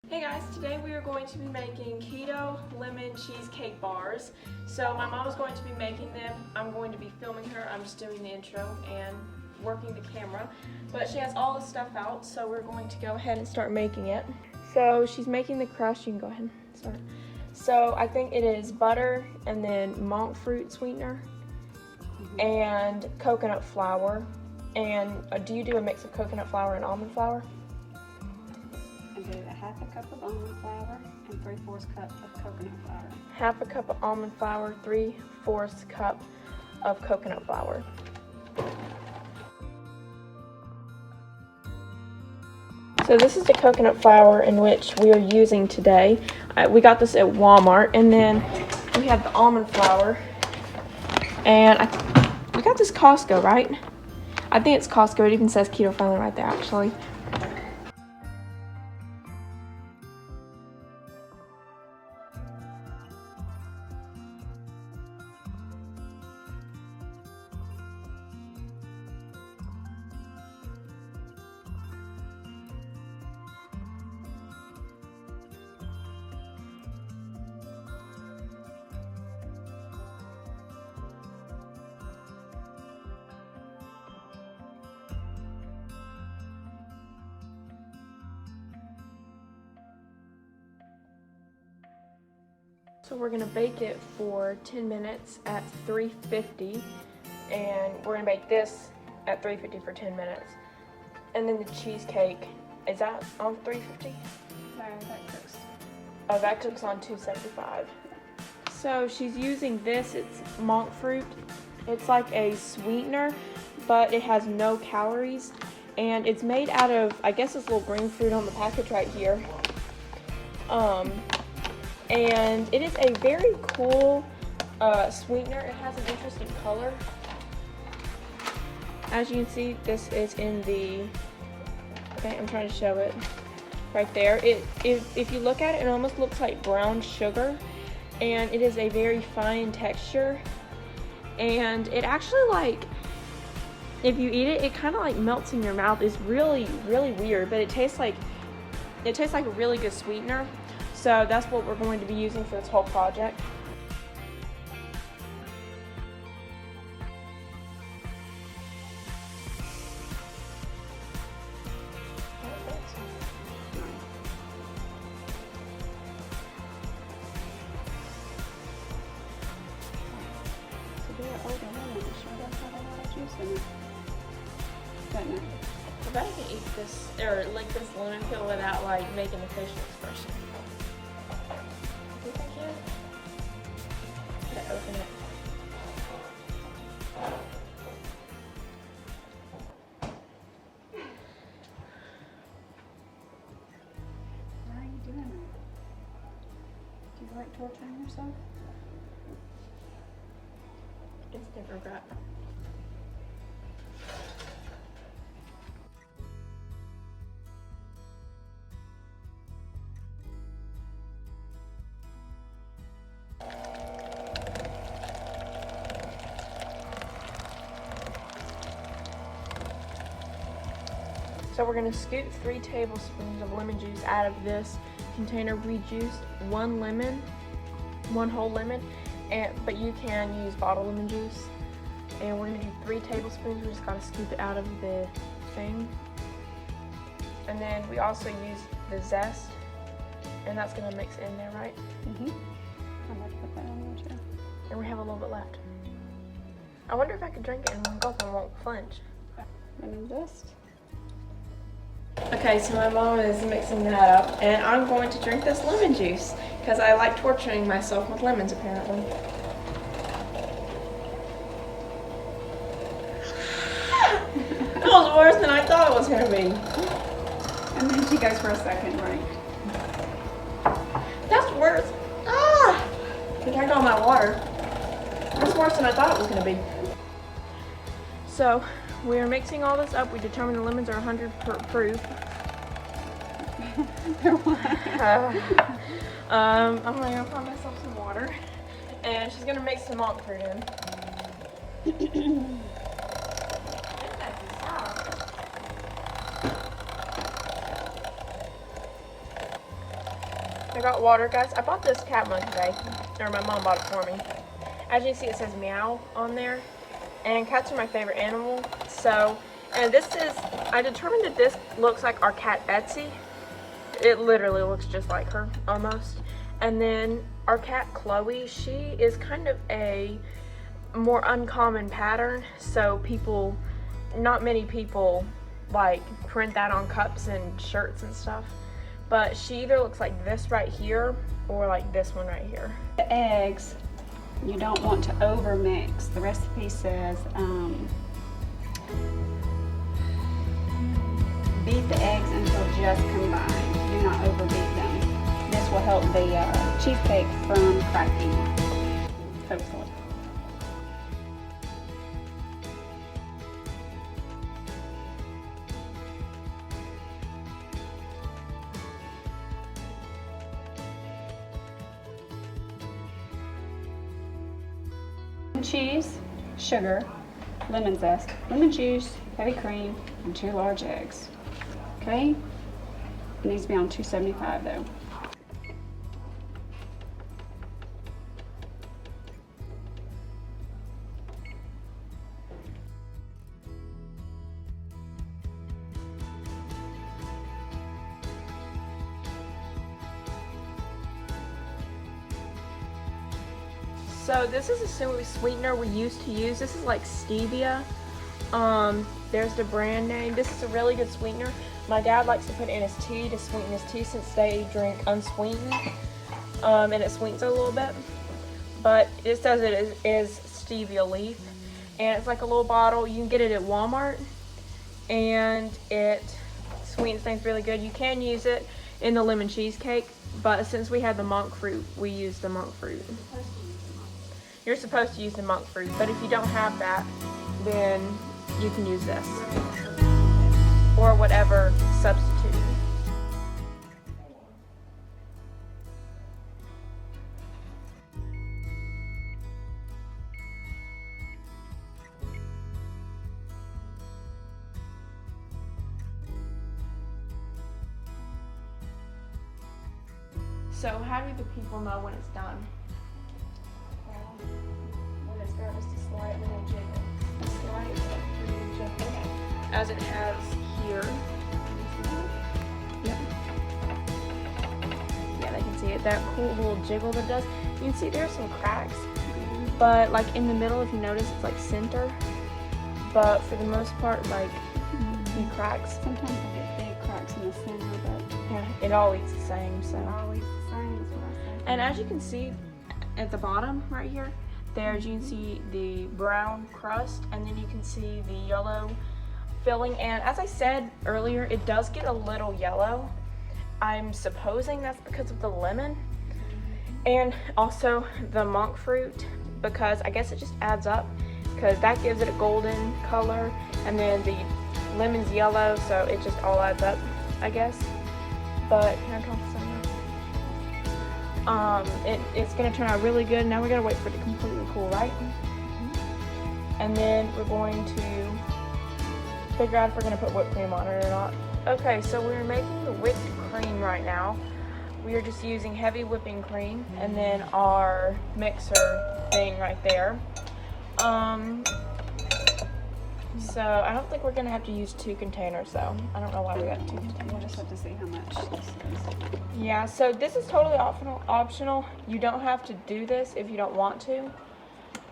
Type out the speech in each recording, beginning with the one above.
Hey guys, today we are going to be making keto lemon cheesecake bars. So my mom is going to be making them. I'm going to be filming her. I'm just doing the intro and working the camera. But she has all the stuff out, so we're going to go ahead and start making it. So she's making the crust. You can go ahead and start. So I think it is butter and then monk fruit sweetener and coconut flour. And do you do a mix of coconut flour and almond flour? I do a half a cup of almond flour and 3/4 cup of coconut flour. Half a cup of almond flour, 3/4 cup of coconut flour. So this is the coconut flour in which we are using today. We got this at Walmart, and then we have the almond flour. And we got this Costco, right? I think it's Costco. It even says keto friendly right there, actually. So we're gonna bake it for 10 minutes at 350, and we're gonna bake this at 350 for 10 minutes. And then the cheesecake, is that on 350? No, that cooks. Oh, that cooks on 275. So she's using this, it's monk fruit. It's like a sweetener, but it has no calories. And it's made out of, I guess this little green fruit on the package right here. And it is a very cool sweetener. It has an interesting color. As you can see, this is in the, okay, I'm trying to show it right there. If you look at it, it almost looks like brown sugar, and it is a very fine texture. And it actually, like, if you eat it, it kind of like melts in your mouth. It's really, really weird, but it tastes like a really good sweetener. So that's what we're going to be using for this whole project. To be an older woman, it sure does have a lot of juice in it. Doesn't it? I bet I can eat this, or lick this lemon peel without like making a facial expression. Do you think I can? Gotta open it. Why are you doing that? Do you like torturing yourself? Instant regret. So we're going to scoop 3 tablespoons of lemon juice out of this container. We juiced 1 lemon, 1 whole lemon, but you can use bottled lemon juice. And we're going to do 3 tablespoons. We just got to scoop it out of the thing. And then we also use the zest, and that's going to mix in there, right? Mm-hmm. I'm going to put that on there too. And we have a little bit left. I wonder if I could drink it in one gulp and won't flinch. Lemon zest. Okay, so my mom is mixing that up, and I'm going to drink this lemon juice because I like torturing myself with lemons, apparently. That was worse than I thought it was going to be. And then she goes for a second drink. That's worse. Ah! I drank all my water. That's worse than I thought it was going to be. So, we're mixing all this up. We determined the lemons are 100 proof. I'm gonna go find myself some water, and she's gonna mix some monk fruit in. I got water, guys. I bought this cat one today, or my mom bought it for me. As you can see, it says meow on there, and cats are my favorite animal. So, and this is, I determined that this looks like our cat Betsy. It literally looks just like her, almost. And then our cat Chloe, she is kind of a more uncommon pattern, so people, not many people like print that on cups and shirts and stuff, but she either looks like this right here or like this one right here. The eggs, you don't want to over mix. The recipe says beat the eggs until just combined. Do not overbeat them. This will help the cheesecake from cracking, hopefully. Cheese, sugar, lemon zest, lemon juice, heavy cream, and 2 large eggs. Okay? It needs to be on 275 though. So this is a sweetener we used to use. This is like stevia. There's the brand name. This is a really good sweetener. My dad likes to put it in his tea to sweeten his tea since they drink unsweetened. And it sweetens it a little bit. But it says it is stevia leaf. And it's like a little bottle. You can get it at Walmart. And it sweetens things really good. You can use it in the lemon cheesecake. But since we had the monk fruit, we used the monk fruit. You're supposed to use the monk fruit, but if you don't have that, then you can use this or whatever substitute. So how do the people know when it's done? When it's got just a slight little jiggle. As it has here. Yep. Yeah, they can see it. That cool little jiggle that it does. You can see there's some cracks, but like in the middle, if you notice, it's like center. But for the most part, like the cracks. Sometimes I get big cracks in the center, but yeah, it all eats the same. So. always the same is what I say. And as you can see at the bottom right here, there's, you can see the brown crust, and then you can see the yellow filling. And as I said earlier, it does get a little yellow. I'm supposing that's because of the lemon and also the monk fruit, because I guess it just adds up, because that gives it a golden color, and then the lemon's yellow, so it just all adds up, I guess. But can I talk to someone? It's gonna turn out really good. Now we gotta wait for it to completely cool, right? And then we're going to figure out if we're gonna put whipped cream on it or not. Okay, so we're making the whipped cream right now. We are just using heavy whipping cream and then our mixer thing right there. So I don't think we're gonna have to use 2 containers though. I don't know why we got 2 containers. We'll just have to see how much this is. Yeah, so this is totally optional. You don't have to do this if you don't want to.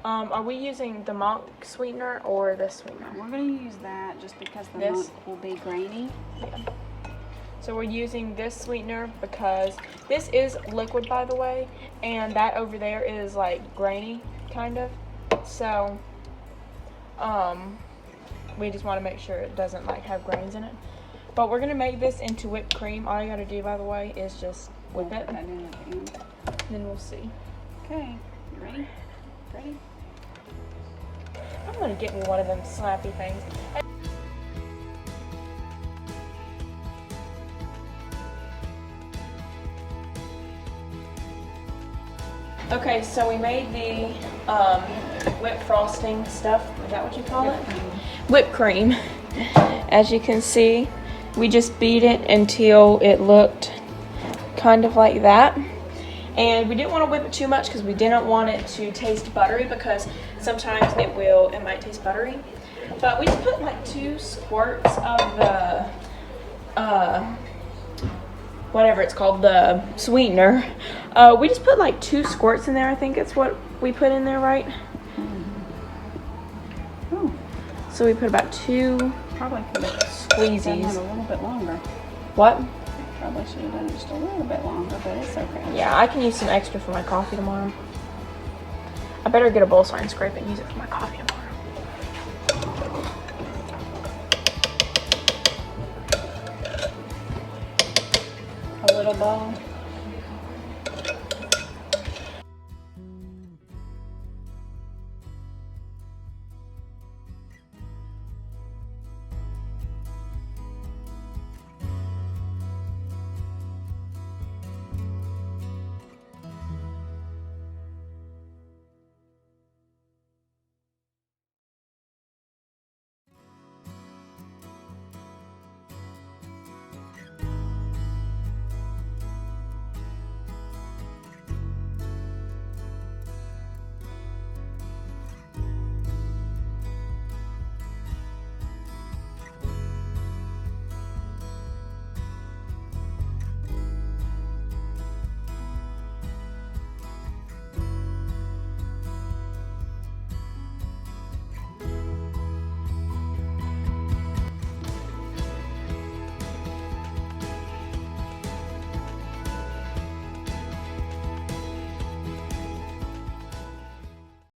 Are we using the monk sweetener or this sweetener? We're going to use that just because the monk will be grainy. Yeah. So we're using this sweetener because this is liquid, by the way, and that over there is like grainy, kind of. So, we just want to make sure it doesn't like have grains in it. But we're gonna make this into whipped cream. All you gotta do, by the way, is just whip it. And then we'll see. Okay, you ready? Ready? I'm gonna get me one of them slappy things. Okay, so we made the whipped frosting stuff. Is that what you call it? Whipped cream. As you can see, we just beat it until it looked kind of like that. And we didn't want to whip it too much because we didn't want it to taste buttery, because sometimes it might taste buttery. But we just put like 2 squirts of the, whatever it's called, the sweetener. We just put like 2 squirts in there. I think that's what we put in there, right? Oh, So we put about 2 probably could have done squeezies. it a little bit longer. What? Probably should have done it just a little bit longer, but it's okay. Yeah, I can use some extra for my coffee tomorrow. I better get a bowl so I can scrape it and use it for my coffee tomorrow. A little bowl.